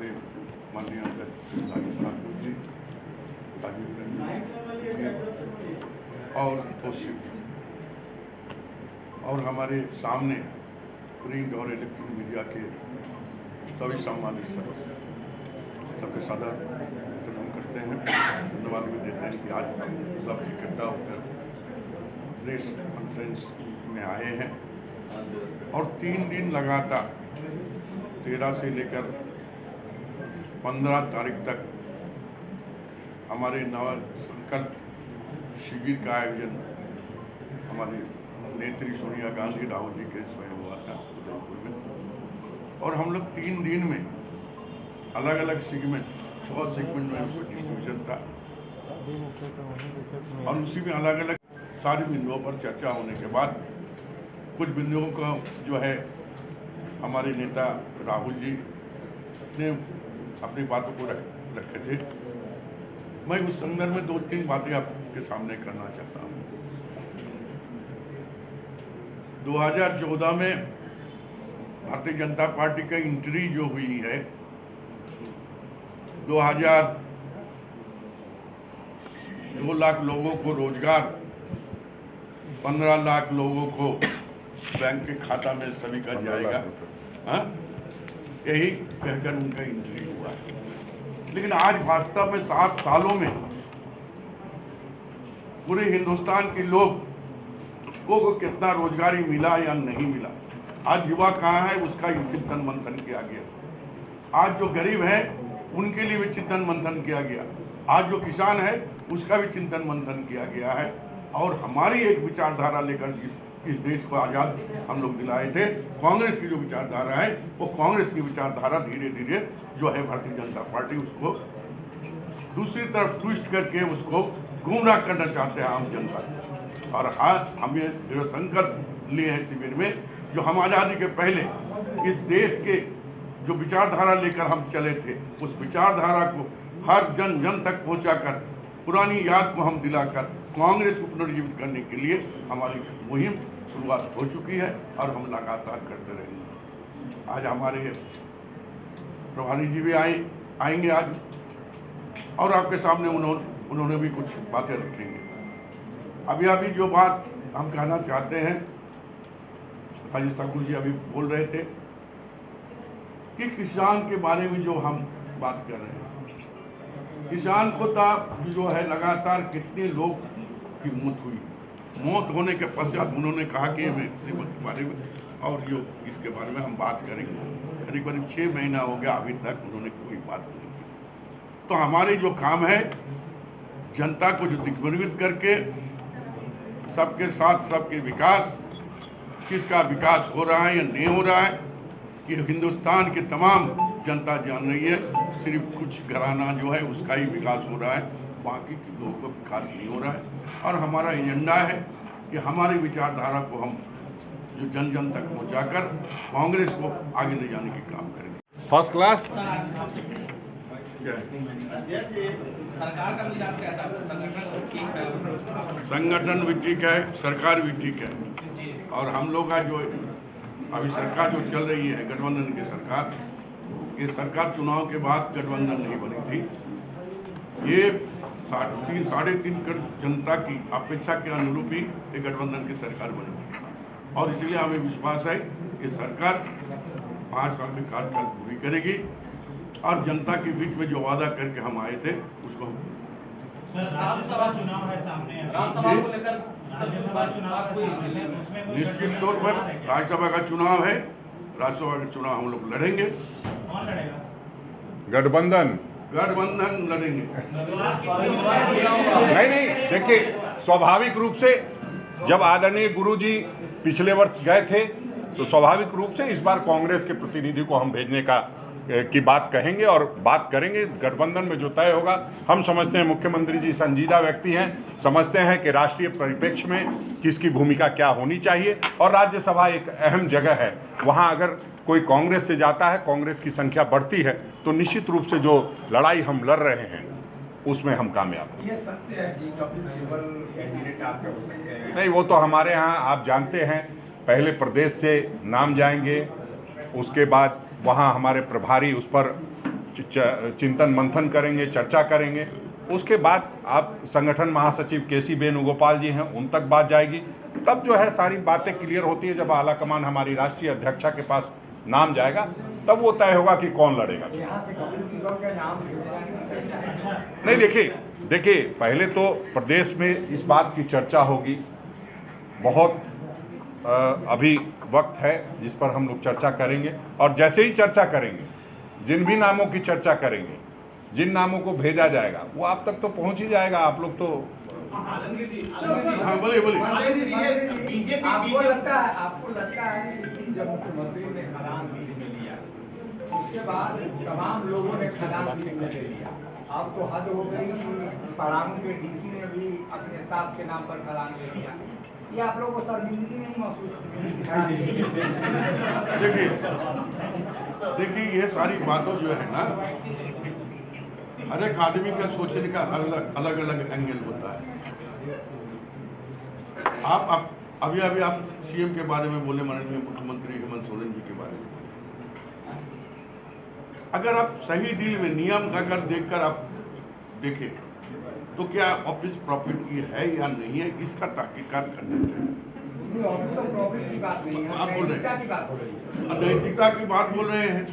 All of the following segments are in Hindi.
हमारे माननीय अध्यक्ष राजेश ठाकुर जी, राजीव और कौशिक, और हमारे सामने प्रिंट और इलेक्ट्रॉनिक मीडिया के सभी सम्मानित सदस्य, सबके सादर प्रणाम करते हैं, धन्यवाद भी देते हैं कि आज सब इकट्ठा होकर प्रेस कॉन्फ्रेंस में आए हैं। और 3 दिन लगातार 13 से लेकर 15 तारीख तक हमारे नव संकल्प शिविर का आयोजन हमारे नेत्री सोनिया गांधी राहुल जी के स्वयं हुआ था उदयपुर में। और हम लोग 3 दिन में अलग अलग सेगमेंट 6 सेगमेंट में उसका डिस्ट्रीब्यूशन था और उसी में अलग अलग सारे बिंदुओं पर चर्चा होने के बाद कुछ बिंदुओं को जो है हमारे नेता राहुल जी ने अपनी बातों को रखे थे। मैं उस संदर्भ में 2-3 बातें आपके सामने करना चाहता हूँ। 2014 में भारतीय जनता पार्टी का एंट्री जो हुई है, 2 लाख लोगों को रोजगार, 15 लाख लोगों को बैंक के खाता में सभी का जाएगा, यही कहकर उनका एंट्री हुआ है। लेकिन आज वास्तव में 7 सालों में पूरे हिंदुस्तान के लोग को कितना रोजगारी मिला या नहीं मिला, आज युवा कहाँ है उसका चिंतन मंथन किया गया। आज जो गरीब है उनके लिए भी चिंतन मंथन किया गया, आज जो किसान है उसका भी चिंतन मंथन किया गया है। और हमारी एक विचारधारा लेकर इस देश को आज़ाद हम लोग दिलाए थे। कांग्रेस की जो विचारधारा है वो कांग्रेस की विचारधारा धीरे धीरे जो है भारतीय जनता पार्टी उसको दूसरी तरफ ट्विस्ट करके उसको गुमराह करना चाहते हैं आम जनता। और हाँ, हमें जो संकल्प लिए हैं शिविर में, जो हम आज़ादी के पहले इस देश के जो विचारधारा लेकर हम चले थे, उस विचारधारा को हर जन जन तक पहुंचाकर पुरानी याद को हम दिलाकर कांग्रेस को पुनर्जीवित करने के लिए हमारी मुहिम शुरुआत हो चुकी है और हम लगातार करते रहेंगे। आज हमारे प्रभारी जी भी आएंगे आज, और आपके सामने उन्होंने भी कुछ बातें रखेंगे। अभी जो बात हम कहना चाहते हैं, राजेश ठाकुर जी अभी बोल रहे थे कि किसान के बारे में जो हम बात कर रहे हैं, किसान को जो है लगातार कितने लोग की मौत होने के पश्चात उन्होंने कहा कि के बारे में और जो इसके बारे में हम बात करेंगे। करीब 6 महीना हो गया, अभी तक उन्होंने कोई बात नहीं की। तो हमारे जो काम है, जनता को जो दिग्भ्रमित करके सबके साथ सबके विकास, किसका विकास हो रहा है या नहीं हो रहा है, कि हिंदुस्तान के तमाम जनता जान रही है, सिर्फ कुछ घराना जो है उसका ही विकास हो रहा है, बाकी के लोगों का विकास नहीं हो रहा है। और हमारा एजेंडा है कि हमारी विचारधारा को हम जो जन जन तक पहुंचाकर कांग्रेस को आगे ले जाने के काम करेंगे। First class. संगठन भी ठीक है, सरकार भी ठीक है। और हम लोग का जो अभी सरकार जो चल रही है गठबंधन की सरकार, ये सरकार चुनाव के बाद गठबंधन नहीं बनी थी। ये 3.5 करोड़ जनता की अपेक्षा के अनुरूप ही ये गठबंधन की सरकार बनी थी। और इसलिए हमें विश्वास है कि सरकार 5 साल की कार्यकाल पूरी करेगी और जनता के बीच में जो वादा करके हम आए थे उसको हम। राज्यसभा चुनाव है सामने, राज्यसभा को लेकर निश्चित तौर पर राज्यसभा का चुनाव है, राज्यसभा का चुनाव हम लोग लड़ेंगे। कौन लड़ेगा? गठबंधन लड़ेंगे। नहीं, देखिए, स्वाभाविक रूप से जब आदरणीय गुरुजी पिछले वर्ष गए थे तो स्वाभाविक रूप से इस बार कांग्रेस के प्रतिनिधि को हम भेजने की बात कहेंगे और बात करेंगे। गठबंधन में जो तय होगा, हम समझते हैं मुख्यमंत्री जी संजीदा व्यक्ति हैं, समझते हैं कि राष्ट्रीय परिप्रेक्ष्य में किसकी भूमिका क्या होनी चाहिए, और राज्यसभा एक अहम जगह है। वहाँ अगर कोई कांग्रेस से जाता है, कांग्रेस की संख्या बढ़ती है, तो निश्चित रूप से जो लड़ाई हम लड़ रहे हैं उसमें हम कामयाब हैं। ये सत्य है कि कपिल सिब्बल कैंडिडेट आपके हो सकते हैं? नहीं, वो तो हमारे यहाँ आप जानते हैं, पहले प्रदेश से नाम जाएंगे, उसके बाद वहाँ हमारे प्रभारी उस पर चिंतन मंथन करेंगे, चर्चा करेंगे। उसके बाद आप संगठन महासचिव केसी वेणुगोपाल जी हैं, उन तक बात जाएगी। तब जो है सारी बातें क्लियर होती है। जब आलाकमान हमारी राष्ट्रीय अध्यक्षा के पास नाम जाएगा तब वो तय होगा कि कौन लड़ेगा। यहाँ से कपिल सिब्बल का नाम भेजे जाने की चर्चा है। नहीं, देखिए पहले तो प्रदेश में इस बात की चर्चा होगी। बहुत अभी वक्त है जिस पर हम लोग चर्चा करेंगे, और जैसे ही चर्चा करेंगे, जिन भी नामों की चर्चा करेंगे, जिन नामों को भेजा जाएगा वो आप तक तो पहुंच ही जाएगा। आप लोग तो हाँ बोलिए आपको लगता है कि जब मुख्यमंत्री ने खदान में लिया उसके बाद तमाम लोगों ने खदान में ले लिया, अब तो हद हो गई कि परामू के डीसी ने भी अपने सास के नाम पर खदान ले लिया। ये आप लोगों को शर्मिंदगी नहीं महसूस? देखिए ये सारी बातों जो है ना, हर एक आदमी का सोचने का अलग अलग एंगल होता है। आप अभी आप सीएम के बारे में बोले, माननीय मुख्यमंत्री हेमंत सोरेन जी के बारे में। अगर आप सही दिल में नियम अगर देखकर आप देखें तो क्या ऑफिस प्रॉफिट की है या नहीं है, इसका तहकीकात करना चाहिए। ऑफिस ऑफ प्रॉफिट की बात नहीं है, आप बोल रहे नैतिकता की बात हो रही है। नैतिकता की बात बोल रहे हैं,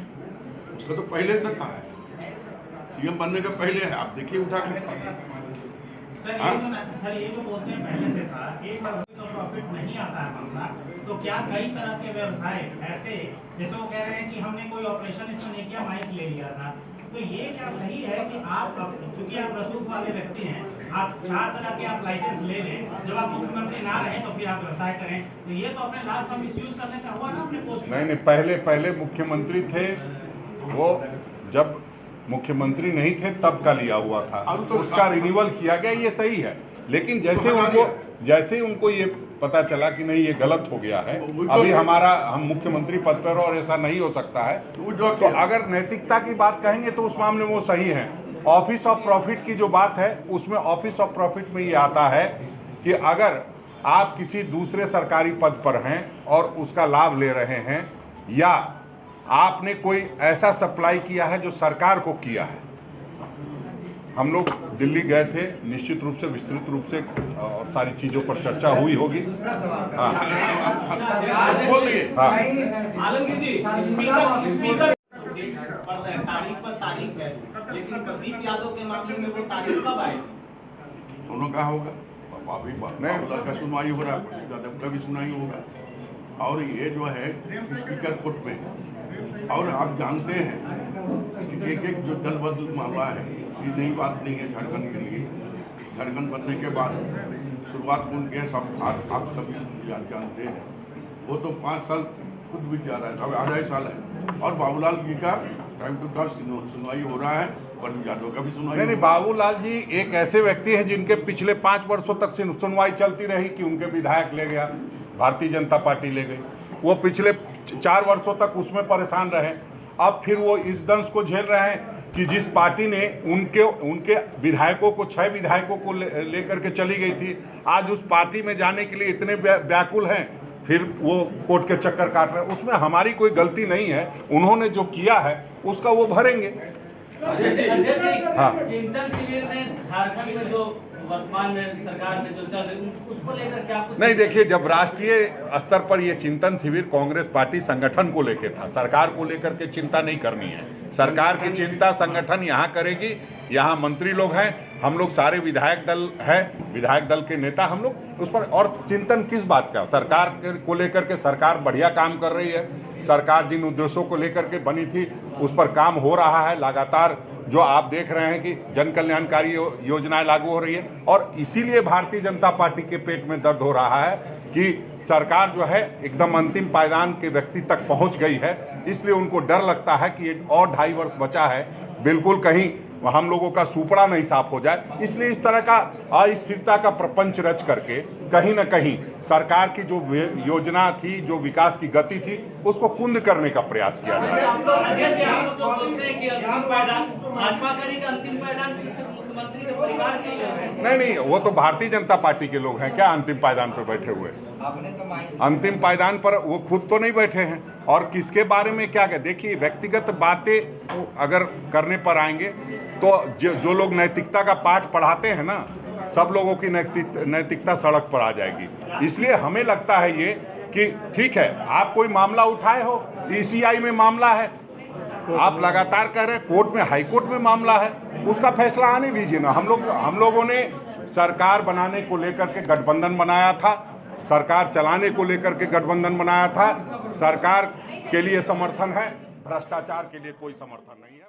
उसका तो पहले से था, सीएम बनने का पहले है। आप देखिए उठा के सर ये जो बोलते हैं पहले से था, एक बार प्रॉफिट नहीं आता है मामला, तो क्या कई तरह के व्यवसाय ऐसे, जैसे वो कह रहे हैं कि हमने कोई ऑपरेशन इसमें नहीं किया, माइक ले लिया था, तो ये क्या सही है कि आप चूंकि आप रसूख वाले व्यक्ति हैं, आप 4 तरह के आप लाइसेंस ले लें, जब आप मुख्यमंत्री ना रहे तो फिर आप व्यवसाय करें, तो ये तो अपने लाभ का मिसयूज करने का हुआ ना अपने पोस्ट। नहीं, पहले मुख्यमंत्री थे, वो जब मुख्यमंत्री नहीं थे तब का लिया हुआ था, उसका रिन्यूअल किया गया, ये सही है। लेकिन जैसे उनको ये पता चला कि नहीं ये गलत हो गया है, अभी हम मुख्यमंत्री पद पर और ऐसा नहीं हो सकता है, तो अगर नैतिकता की बात कहेंगे तो उस मामले में वो सही है। ऑफिस ऑफ प्रॉफिट की जो बात है उसमें ऑफिस ऑफ प्रॉफिट में ये आता है कि अगर आप किसी दूसरे सरकारी पद पर हैं और उसका लाभ ले रहे हैं, या आपने कोई ऐसा सप्लाई किया है जो सरकार को किया है। हम लोग दिल्ली गए थे, निश्चित रूप से विस्तृत रूप से और सारी चीज़ों पर चर्चा हुई होगी। हाँ, आलमगीर जी, स्पीकर तारीख पर तारीख है, लेकिन प्रदीप यादव के मामले में वो तारीख कब आएगी? दोनों का होगा, अभी बाबूलाल का सुनवाई हो रहा है, प्रदीप यादव का भी सुनवाई होगा, और ये जो है स्पीकर कोर्ट में। और आप जानते हैं कि एक जो दल बदल मामला है, ये नई बात नहीं है झारखंड के लिए। झारखंड बनने के बाद शुरुआत में उनके सब आप सभी जानते हैं, वो तो 5 साल खुद भी जा रहा है, अब आधा ही साल है, और बाबूलाल जी का टाइम टू टाइम सुनवाई हो रहा है, प्रदीप यादव का भी सुनवाई। नहीं, बाबूलाल जी एक ऐसे व्यक्ति हैं जिनके पिछले 5 वर्षों तक सुनवाई चलती रही कि उनके विधायक ले गया, भारतीय जनता पार्टी ले गई, वो पिछले 4 वर्षों तक उसमें परेशान रहे। अब फिर वो इस दंश को झेल रहे हैं कि जिस पार्टी ने उनके विधायकों को 6 विधायकों को लेकर के चली गई थी, आज उस पार्टी में जाने के लिए इतने व्याकुल हैं, फिर वो कोर्ट के चक्कर काट रहे हैं। उसमें हमारी कोई गलती नहीं है, उन्होंने जो किया है उसका वो भरेंगे। हाँ, चिंतन शिविर में झारखंड में जो वर्तमान में सरकार में जो चल रही उसको लेकर क्या कुछ नहीं, देखिए जब राष्ट्रीय स्तर पर ये चिंतन शिविर कांग्रेस पार्टी संगठन को लेकर था, सरकार को लेकर के चिंता नहीं करनी है। सरकार की चिंता संगठन यहाँ करेगी, यहाँ मंत्री लोग हैं, हम लोग सारे विधायक दल है, विधायक दल के नेता हम लोग उस पर। और चिंतन किस बात का? सरकार को लेकर के सरकार बढ़िया काम कर रही है, सरकार जिन उद्देश्यों को लेकर के बनी थी उस पर काम हो रहा है लगातार। जो आप देख रहे हैं कि जन कल्याणकारी योजनाएं लागू हो रही है, और इसीलिए भारतीय जनता पार्टी के पेट में दर्द हो रहा है कि सरकार जो है एकदम अंतिम पायदान के व्यक्ति तक पहुंच गई है। इसलिए उनको डर लगता है कि और 2.5 वर्ष बचा है, बिल्कुल कहीं हम लोगों का सुपड़ा नहीं साफ हो जाए। इसलिए इस तरह का अस्थिरता का प्रपंच रच करके कहीं ना कहीं सरकार की जो योजना थी, जो विकास की गति थी, उसको कुंद करने का प्रयास किया जा रहा है। नहीं, वो तो भारतीय जनता पार्टी के लोग हैं, क्या अंतिम पायदान पर बैठे हुए। आपने तो अंतिम पायदान पर वो खुद तो नहीं बैठे हैं, और किसके बारे में क्या कहें। देखिए, व्यक्तिगत बातें अगर करने पर आएंगे तो जो लोग नैतिकता का पाठ पढ़ाते हैं ना, सब लोगों की नैतिकता सड़क पर आ जाएगी। इसलिए हमें लगता है ये कि ठीक है, आप कोई मामला उठाए हो, ECI में मामला है, आप लगातार कह रहे हैं कोर्ट में, हाई कोर्ट में मामला है, उसका फैसला आने दीजिए ना। हम लोगों ने सरकार बनाने को लेकर के गठबंधन बनाया था, सरकार चलाने को लेकर के गठबंधन बनाया था। सरकार के लिए समर्थन है, भ्रष्टाचार के लिए कोई समर्थन नहीं है।